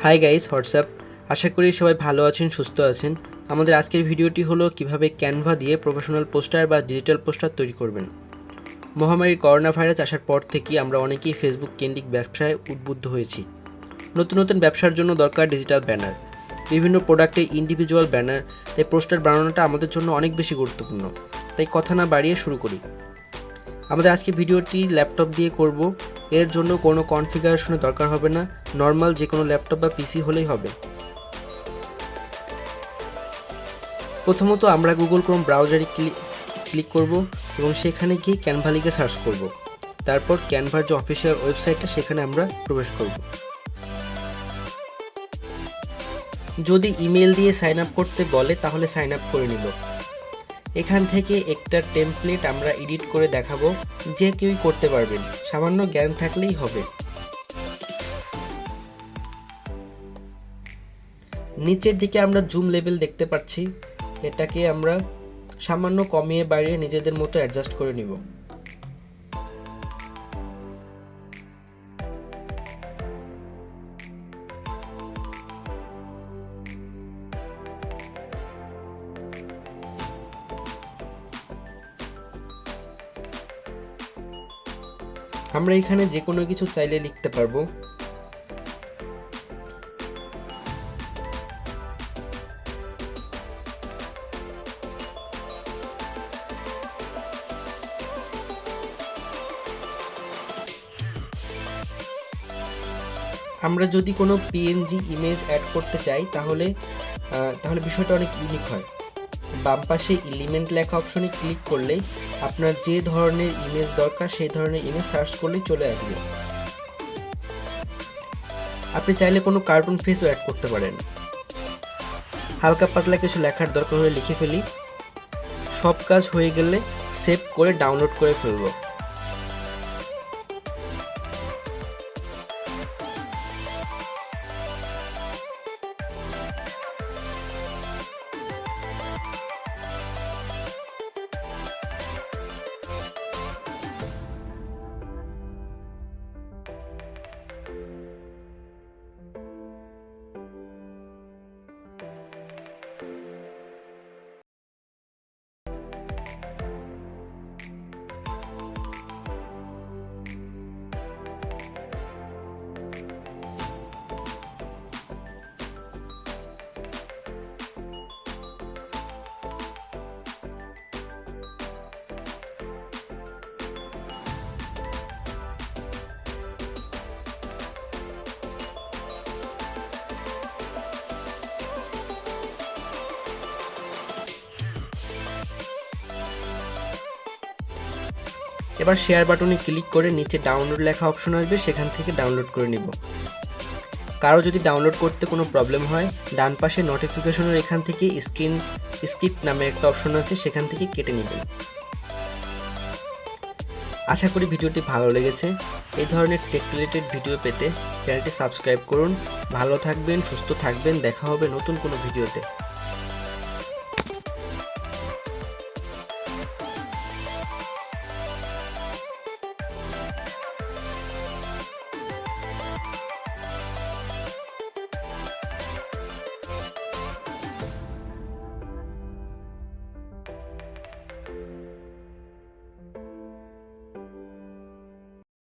Hi guys, WhatsApp. আশা করি সবাই ভালো আছেন, সুস্থ আছেন। আমাদের আজকের ভিডিওটি হলো কিভাবে ক্যানভা দিয়ে প্রফেশনাল পোস্টার বা ডিজিটাল পোস্টার তৈরি করবেন। মহামারী করোনা ভাইরাস আসার পর থেকেই আমরা অনেকেই ফেসবুক কেন্দ্রিক ব্যবসায় উদ্বুদ্ধ হয়েছি। নতুন নতুন ব্যবসার জন্য দরকার ডিজিটাল ব্যানার, বিভিন্ন প্রোডাক্টে ইন্ডিভিজুয়াল ব্যানার। তাই পোস্টার বানানোটা আমাদের জন্য অনেক বেশি গুরুত্বপূর্ণ। তাই কথা না বাড়িয়ে শুরু করি। আমাদের আজকে ভিডিওটি ল্যাপটপ দিয়ে করব। এর জন্য কোনো কনফিগারেশনের দরকার হবে না, নর্মাল যে কোনো ল্যাপটপ বা পিসি হলেই হবে। প্রথমত আমরা গুগল ক্রোম ব্রাউজারে ক্লিক করব এবং সেখানে গিয়ে ক্যানভা লিখে সার্চ করব। তারপর ক্যানভার যে অফিসিয়াল ওয়েবসাইটটা সেখানে আমরা প্রবেশ করব। যদি ইমেল দিয়ে সাইন আপ করতে বলে তাহলে সাইন আপ করে নিব। এখান থেকে একটা টেমপ্লেট আমরা এডিট করে দেখাবো, যে কেউই করতে পারবেন, সামান্য জ্ঞান থাকলেই হবে। নিচের দিকে আমরা জুম লেভেল দেখতে পাচ্ছি, এটাকে আমরা সামান্য কমিয়ে বাড়িয়ে নিজেদের মতো অ্যাডজাস্ট করে নিব। আমরা এখানে যে কোনো কিছু চাইলে লিখতে পারবো। আমরা যদি কোনো পিএনজি ইমেজ অ্যাড করতে চাই তাহলে বিষয়টা অনেক ইউনিক হয়। বাম পাশে এলিমেন্ট লেখা অপশনে ক্লিক করলেই আপনার যে ধরনের ইমেজ দরকার সেই ধরনের ইমেজ সার্চ করলেই চলে আসবে। আপনি চাইলে কোনো কার্টুন ফেসও অ্যাড করতে পারেন। হালকা পাতলা কিছু লেখার দরকার হলে লিখে ফেলি। সব কাজ হয়ে গেলে সেভ করে ডাউনলোড করে ফেলবো। এবার শেয়ার বাটনে ক্লিক করে নিচে ডাউনলোড লেখা অপশন আসবে, সেখান থেকে ডাউনলোড করে নিব। কারো যদি ডাউনলোড করতে কোনো প্রবলেম হয়, ডান পাশে নোটিফিকেশনের এখান থেকে স্কিপ নামে একটা অপশন আছে, সেখান থেকে কেটে নেবেন। আশা করি ভিডিওটি ভালো লেগেছে। এই ধরনের টেক রিলেটেড ভিডিও পেতে চ্যানেলটি সাবস্ক্রাইব করুন। ভালো থাকবেন, সুস্থ থাকবেন, দেখা হবে নতুন কোনো ভিডিওতে।